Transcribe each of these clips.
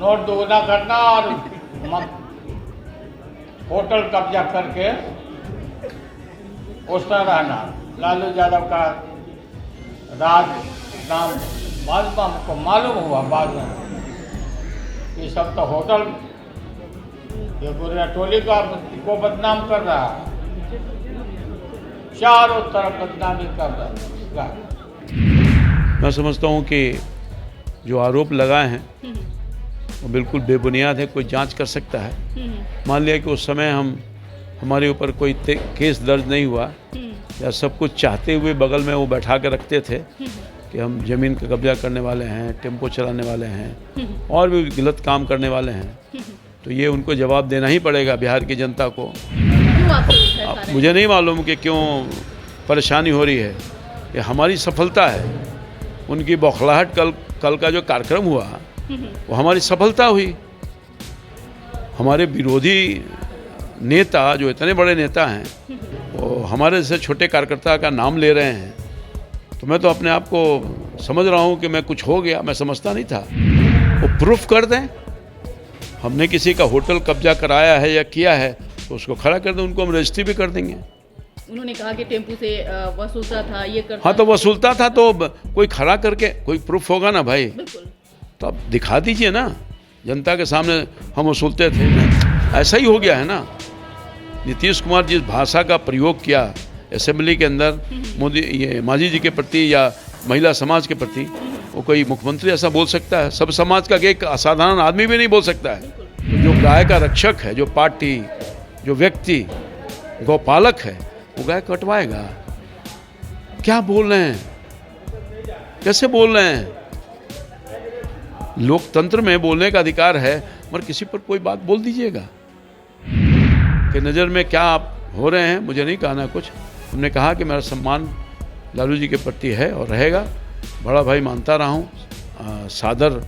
Note दोगुना करना और होटल कब्जा करके उसमें रहना। लालू यादव का राज नाम बाद में हमको मालूम हुआ, बाद में ये सब तो होटल ये पूरे टोली को बदनाम कर रहा है, चारों तरफ बदनामी कर रहा है। मैं समझता हूँ कि जो आरोप लगाए हैं वो बिल्कुल बेबुनियाद है। कोई जांच कर सकता है। मान लिया कि उस समय हमारे ऊपर कोई केस दर्ज नहीं हुआ या सब कुछ चाहते हुए बगल में वो बैठा के रखते थे कि हम ज़मीन का कब्जा करने वाले हैं, टेम्पो चलाने वाले हैं और भी गलत काम करने वाले हैं, तो ये उनको जवाब देना ही पड़ेगा बिहार की जनता को। अब मुझे नहीं मालूम कि क्यों परेशानी हो रही है। ये हमारी सफलता है। उनकी बौखलाहट कल का जो कार्यक्रम हुआ वो हमारी सफलता हुई। हमारे विरोधी नेता जो इतने बड़े नेता हैं वो हमारे जैसे छोटे कार्यकर्ता का नाम ले रहे हैं, तो मैं तो अपने आप को समझ रहा हूँ कि मैं कुछ हो गया। मैं समझता नहीं था। वो प्रूफ कर दें। हमने किसी का होटल कब्जा कराया है या किया है तो उसको खड़ा कर दें, उनको हम रजिस्ट्री भी कर देंगे। उन्होंने कहा कि टेम्पू से वसूलता था, ये करता। हाँ, तो वसूलता था तो कोई खड़ा करके कोई प्रूफ होगा ना भाई, बिल्कुल। तो अब दिखा दीजिए ना जनता के सामने हम वसूलते थे। ऐसा ही हो गया है ना। नीतीश कुमार जिस भाषा का प्रयोग किया असेंबली के अंदर मोदी ये मांझी जी के प्रति या महिला समाज के प्रति, वो कोई मुख्यमंत्री ऐसा बोल सकता है? सब समाज का एक असाधारण आदमी भी नहीं बोल सकता है। जो गाय का रक्षक है, जो पार्टी, जो व्यक्ति गौपालक है, वो गाय कटवाएगा? क्या बोल रहे हैं? कैसे बोल रहे हैं? लोकतंत्र में बोलने का अधिकार है, मगर किसी पर कोई बात बोल दीजिएगा कि नज़र में क्या आप हो रहे हैं। मुझे नहीं कहना कुछ। हमने कहा कि मेरा सम्मान लालू जी के प्रति है और रहेगा। बड़ा भाई मानता रहा हूँ, सादर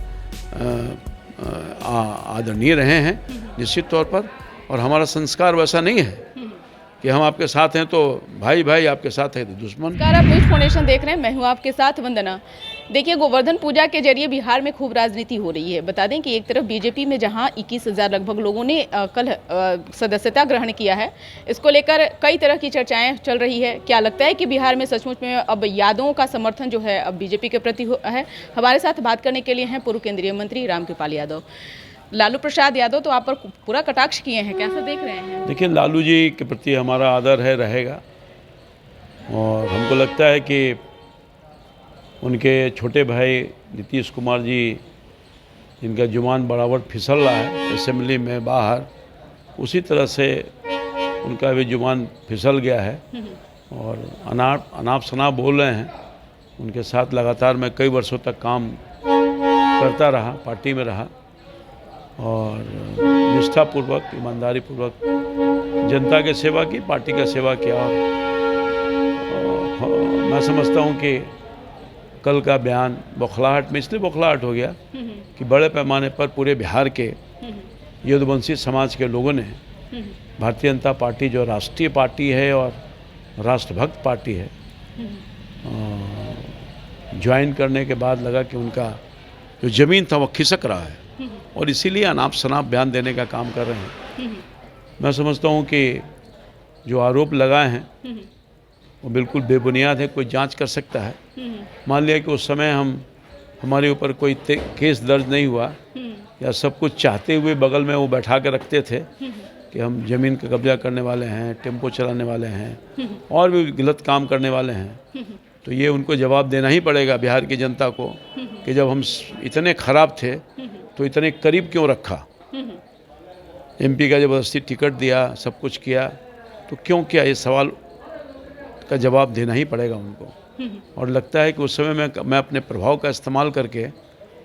आदरणीय रहे हैं निश्चित तौर पर, और हमारा संस्कार वैसा नहीं है कि हम आपके साथ हैं तो भाई भाई, आपके साथ है तो दुश्मन। नमस्कार, आप न्यूज़ फाउंडेशन देख रहे हैं। मैं हूं आपके साथ वंदना। देखिए, गोवर्धन पूजा के जरिए बिहार में खूब राजनीति हो रही है। बता दें कि एक तरफ बीजेपी में जहां 21,000 लगभग लोगों ने कल सदस्यता ग्रहण किया है, इसको लेकर कई तरह की चर्चाएं चल रही है। क्या लगता है कि बिहार में सचमुच में अब यादवों का समर्थन जो है अब बीजेपी के प्रति है? हमारे साथ बात करने के लिए हैं पूर्व केंद्रीय मंत्री रामकृपाल यादव। लालू प्रसाद यादव तो आप पर पूरा कटाक्ष किए हैं, कैसे देख रहे हैं? देखिए, लालू जी के प्रति हमारा आदर है, रहेगा। और हमको लगता है कि उनके छोटे भाई नीतीश कुमार जी, जिनका जुबान बराबर फिसल रहा है असेंबली में बाहर, उसी तरह से उनका भी जुबान फिसल गया है और अनाप शनाप बोल रहे हैं। उनके साथ लगातार मैं कई वर्षों तक काम करता रहा, पार्टी में रहा और निष्ठापूर्वक, ईमानदारीपूर्वक जनता की सेवा की, पार्टी का सेवा किया। और मैं समझता हूँ कि कल का बयान बौखलाहट में इसलिए बौखलाहट हो गया कि बड़े पैमाने पर पूरे बिहार के यदुवंशी समाज के लोगों ने भारतीय जनता पार्टी, जो राष्ट्रीय पार्टी है और राष्ट्रभक्त पार्टी है, ज्वाइन करने के बाद लगा कि उनका जो ज़मीन था वो खिसक रहा है और इसीलिए अनाप शनाप बयान देने का काम कर रहे हैं। मैं समझता हूँ कि जो आरोप लगाए हैं वो बिल्कुल बेबुनियाद है। कोई जांच कर सकता है। मान लिया कि उस समय हमारे ऊपर कोई केस दर्ज नहीं हुआ या सब कुछ चाहते हुए बगल में वो बैठा के रखते थे कि हम ज़मीन का कब्जा करने वाले हैं, टेम्पो चलाने वाले हैं और भी गलत काम करने वाले हैं, तो ये उनको जवाब देना ही पड़ेगा बिहार की जनता को कि जब हम इतने ख़राब थे तो इतने करीब क्यों रखा। एमपी का ज़बरदस्ती टिकट दिया, सब कुछ किया, तो क्यों किया? ये सवाल का जवाब देना ही पड़ेगा उनको। और लगता है कि उस समय मैं अपने प्रभाव का इस्तेमाल करके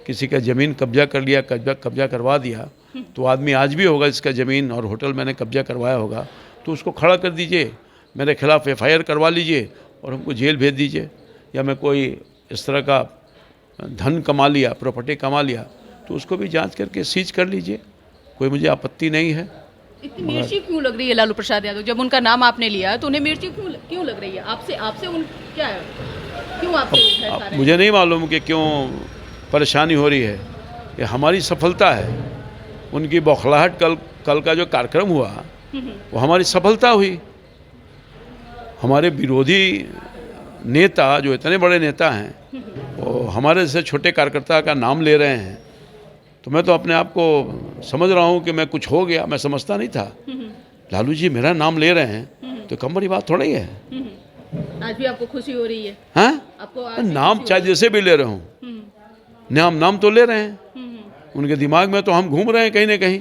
किसी का ज़मीन कब्जा कर लिया, कब्जा करवा दिया, तो आदमी आज भी होगा जिसका ज़मीन और होटल मैंने कब्जा करवाया होगा, तो उसको खड़ा कर दीजिए, मेरे खिलाफ़ FIR करवा लीजिए और हमको जेल भेज दीजिए। या मैं कोई इस तरह का धन कमा लिया, प्रॉपर्टी कमा लिया, तो उसको भी जांच करके सीज कर लीजिए, कोई मुझे आपत्ति नहीं है। इतनी मिर्ची क्यों लग रही है लालू प्रसाद यादव? जब उनका नाम आपने लिया तो उन्हें मिर्ची क्यों लग रही है? आपसे उन क्या है? क्यों आपसे मुझे नहीं मालूम कि क्यों परेशानी हो रही है। ये हमारी सफलता है। उनकी बौखलाहट कल का जो कार्यक्रम हुआ वो हमारी सफलता हुई। हमारे विरोधी नेता जो इतने बड़े नेता हैं वो हमारे जैसे छोटे कार्यकर्ता का नाम ले रहे हैं, तो मैं तो अपने आप को समझ रहा हूँ कि मैं कुछ हो गया। मैं समझता नहीं था। लालू जी मेरा नाम ले रहे हैं तो कम बड़ी बात थोड़ा ही है। आज भी आपको खुशी हो रही है? हाँ, आपको आज भी नाम खुशी चाहे जैसे भी ले रहे हूँ, नाम तो ले रहे हैं। उनके दिमाग में तो हम घूम रहे हैं कहीं ना कहीं,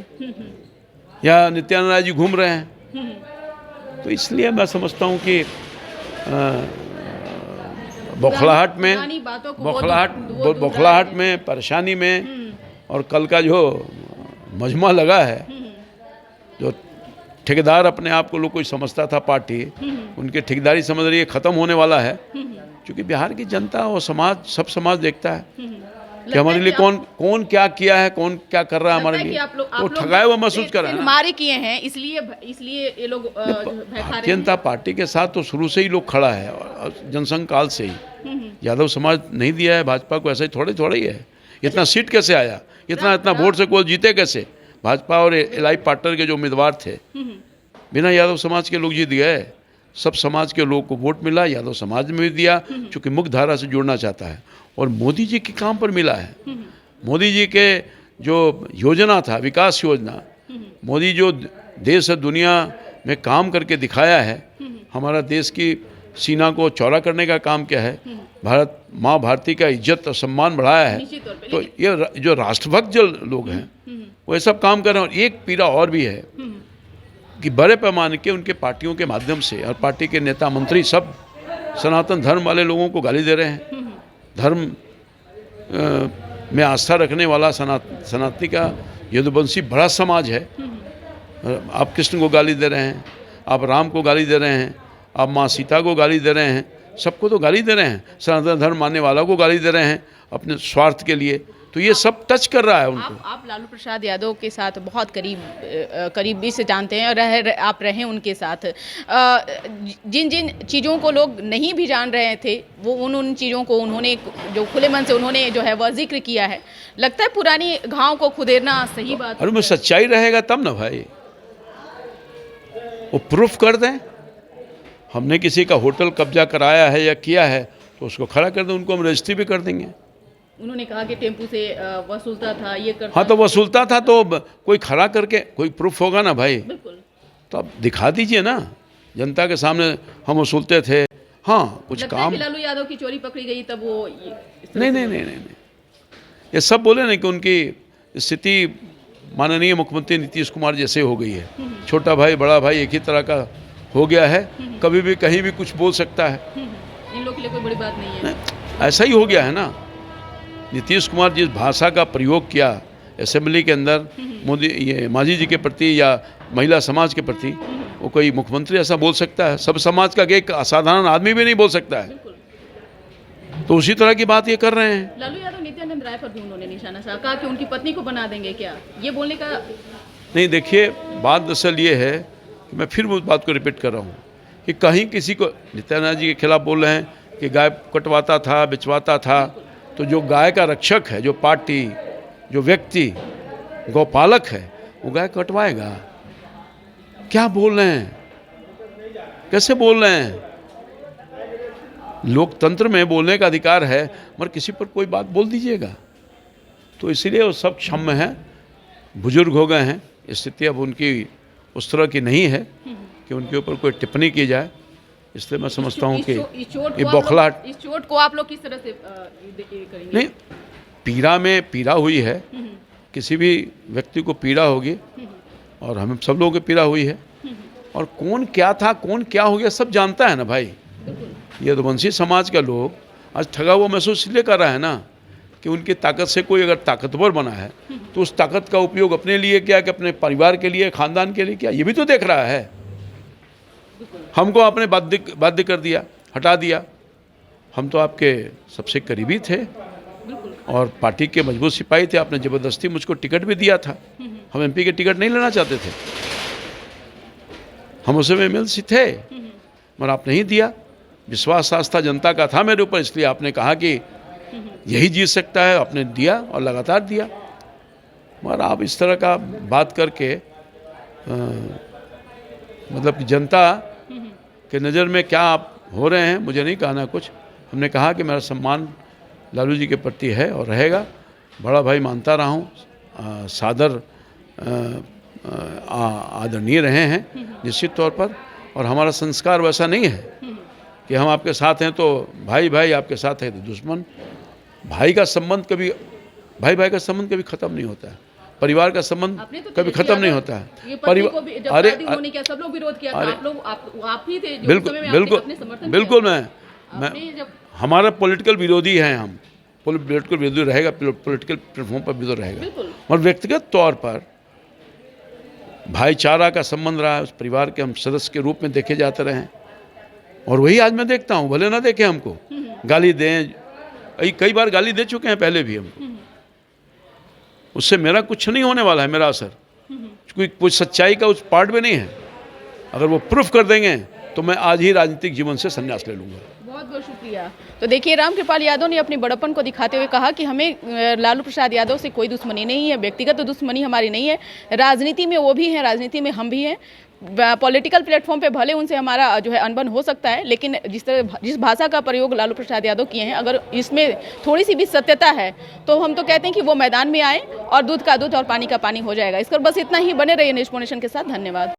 या नित्यानंद राय जी घूम रहे हैं। तो इसलिए मैं समझता हूँ कि बौखलाहट में पुरानी बातों को वो बौखलाहट में, परेशानी में, और कल का जो मजमा लगा है, जो ठेकेदार अपने आप को लोग कोई समझता था पार्टी, उनकी ठेकेदारी समझ रही है ख़त्म होने वाला है। क्योंकि बिहार की जनता और समाज, सब समाज देखता है कि हमारे लिए कौन क्या किया है, कौन क्या कर रहा है हमारे लिए। वो ठगाए हुआ महसूस कर रहे हैं। हमारे किए हैं इसलिए ये लोग भारतीय जनता पार्टी के साथ तो शुरू से ही लोग खड़ा है, और जनसंघ काल से ही। यादव समाज नहीं दिया है भाजपा को, ऐसा ही थोड़ा ही है। इतना सीट कैसे आया, इतना वोट से कोई जीते कैसे? भाजपा और एलआई पार्टनर के जो उम्मीदवार थे, बिना यादव समाज के लोग जीत गए। सब समाज के लोग को वोट मिला, यादव समाज में भी दिया, चूँकि मुख्य धारा से जुड़ना चाहता है, और मोदी जी के काम पर मिला है। मोदी जी के जो योजना था, विकास योजना, मोदी जो देश और दुनिया में काम करके दिखाया है, हमारा देश की सीना को चौड़ा करने का काम किया है, भारत माँ भारती का इज्जत और सम्मान बढ़ाया है। तो ये जो राष्ट्रभक्त जो लोग हैं वो ये सब काम कर रहे हैं। और एक पीड़ा और भी है कि बड़े पैमाने के उनके पार्टियों के माध्यम से, और पार्टी के नेता मंत्री सब सनातन धर्म वाले लोगों को गाली दे रहे हैं। धर्म में आस्था रखने वाला सनातनी का यदुवंशी बड़ा समाज है। आप कृष्ण को गाली दे रहे हैं, आप राम को गाली दे रहे हैं, आप माँ सीता को गाली दे रहे हैं, सबको तो गाली दे रहे हैं। सनातन धर्म मानने वालों को गाली दे रहे हैं अपने स्वार्थ के लिए। तो ये सब टच कर रहा है उनको। आप लालू प्रसाद यादव के साथ बहुत करीबी से जानते हैं और आप रहे उनके साथ। जिन चीज़ों को लोग नहीं भी जान रहे थे, वो उन चीज़ों को उन्होंने जो खुले मन से उन्होंने जो है वह जिक्र किया है। लगता है पुरानी घाव को खुदेरना सही बात। अरे में सच्चाई रहेगा तब ना भाई, वो प्रूफ कर दें। हमने किसी का होटल कब्जा कराया है या किया है तो उसको खड़ा कर दें, उनको हम रजिस्ट्री भी कर देंगे। उन्होंने कहा कि टेम्पू से वसूलता था, ये करता। हाँ, तो वसूलता था तो कोई खड़ा करके कोई प्रूफ होगा ना भाई। बिल्कुल। तो आप दिखा दीजिए ना जनता के सामने, हम वसूलते थे। हाँ, कुछ काम। लालू यादव की चोरी पकड़ी गई तब वो नहीं, ये सब बोले ना कि उनकी स्थिति माननीय मुख्यमंत्री नीतीश कुमार जैसे हो गई है। छोटा भाई बड़ा भाई एक ही तरह का हो गया है, कभी भी कहीं भी कुछ बोल सकता है। इन लोगों के लिए कोई बड़ी बात नहीं है। ऐसा ही हो गया है ना। नीतीश कुमार जिस भाषा का प्रयोग किया असेंबली के अंदर मोदी ये मांझी जी के प्रति या महिला समाज के प्रति, वो कोई मुख्यमंत्री ऐसा बोल सकता है? सब समाज का एक असाधारण आदमी भी नहीं बोल सकता है। तो उसी तरह की बात ये कर रहे हैं। लालू यादव नित्यानंद राय पर भी उन्होंने निशाना साधा, कहा कि उनकी पत्नी को बना देंगे क्या? ये बोलने का नहीं। देखिए, बात दरअसल ये है कि मैं फिर उस बात को रिपीट कर रहा हूँ कि कहीं किसी को नित्यानंद जी के खिलाफ बोल रहे हैं कि गाय कटवाता था, बिचवाता था। तो जो गाय का रक्षक है, जो पार्टी, जो व्यक्ति गौपालक है, वो गाय कटवाएगा? क्या बोल रहे हैं, कैसे बोल रहे हैं? लोकतंत्र में बोलने का अधिकार है, मगर किसी पर कोई बात बोल दीजिएगा। तो इसीलिए वो सब क्षम्य हैं, बुजुर्ग हो गए हैं, स्थिति अब उनकी उस तरह की नहीं है कि उनके ऊपर कोई टिप्पणी की जाए। इसलिए मैं समझता हूँ कि ये बौखलाहट, इस चोट को आप लोग किस तरह से करेंगे? नहीं, पीड़ा में पीड़ा हुई है, किसी भी व्यक्ति को पीड़ा होगी, और हमें सब लोगों को पीड़ा हुई है। और कौन क्या था, कौन क्या हो गया, सब जानता है ना भाई। यदुवंशी समाज का लोग आज ठगा हुआ महसूस इसलिए कर रहा है ना कि उनकी ताकत से कोई अगर ताकतवर बना है तो उस ताकत का उपयोग अपने लिए किया कि अपने परिवार के लिए, खानदान के लिए किया, ये भी तो देख रहा है। हमको आपने बाध्य कर दिया, हटा दिया। हम तो आपके सबसे करीबी थे और पार्टी के मजबूत सिपाही थे। आपने ज़बरदस्ती मुझको टिकट भी दिया था। हम एमपी के टिकट नहीं लेना चाहते थे, हम उसे में एमएलसी थे, मगर आप नहीं दिया। विश्वास आस्था जनता का था मेरे ऊपर, इसलिए आपने कहा कि यही जीत सकता है। आपने दिया और लगातार दिया। मगर आप इस तरह का बात करके मतलब कि जनता के नज़र में क्या आप हो रहे हैं, मुझे नहीं कहना कुछ। हमने कहा कि मेरा सम्मान लालू जी के प्रति है और रहेगा, बड़ा भाई मानता रहा हूँ, सादर आदरणीय रहे हैं निश्चित तौर पर। और हमारा संस्कार वैसा नहीं है कि हम आपके साथ हैं तो भाई भाई, आपके साथ है तो दुश्मन। भाई का संबंध कभी भाई का संबंध कभी ख़त्म नहीं होता है, परिवार का संबंध कभी ख़त्म नहीं होता है। परिवार अरे सब लोग विरोध किया था, आप ही थे जो बिल्कुल बिल्कुल बिल्कुल मैं हमारा पॉलिटिकल विरोधी हैं हम, पॉलिटिकल विरोधी रहेगा, पॉलिटिकल प्लेटफॉर्म पर विरोध रहेगा। और व्यक्तिगत तौर पर भाईचारा का संबंध रहा है, उस परिवार के हम सदस्य के रूप में देखे जाते रहे और वही आज मैं देखता हूँ। भले ना देखें हमको, गाली दें, कई बार गाली दे चुके हैं पहले भी हमको, उससे मेरा कुछ नहीं होने वाला है, मेरा असर कोई सच्चाई का उस पार्ट में नहीं है। अगर वो प्रूफ कर देंगे तो मैं आज ही राजनीतिक जीवन से संन्यास ले लूँगा। बहुत बहुत शुक्रिया। तो देखिए, रामकृपाल यादव ने अपनी बड़प्पन को दिखाते हुए कहा कि हमें लालू प्रसाद यादव से कोई दुश्मनी नहीं है, व्यक्तिगत तो दुश्मनी हमारी नहीं है, राजनीति में वो भी हैं, राजनीति में हम भी हैं। पॉलिटिकल प्लेटफॉर्म पे भले उनसे हमारा जो है अनबन हो सकता है, लेकिन जिस भाषा का प्रयोग लालू प्रसाद यादव किए हैं, अगर इसमें थोड़ी सी भी सत्यता है तो हम तो कहते हैं कि वो मैदान में आए और दूध का दूध और पानी का पानी हो जाएगा। इस पर बस इतना ही। बने रहिए नेशन के साथ। धन्यवाद।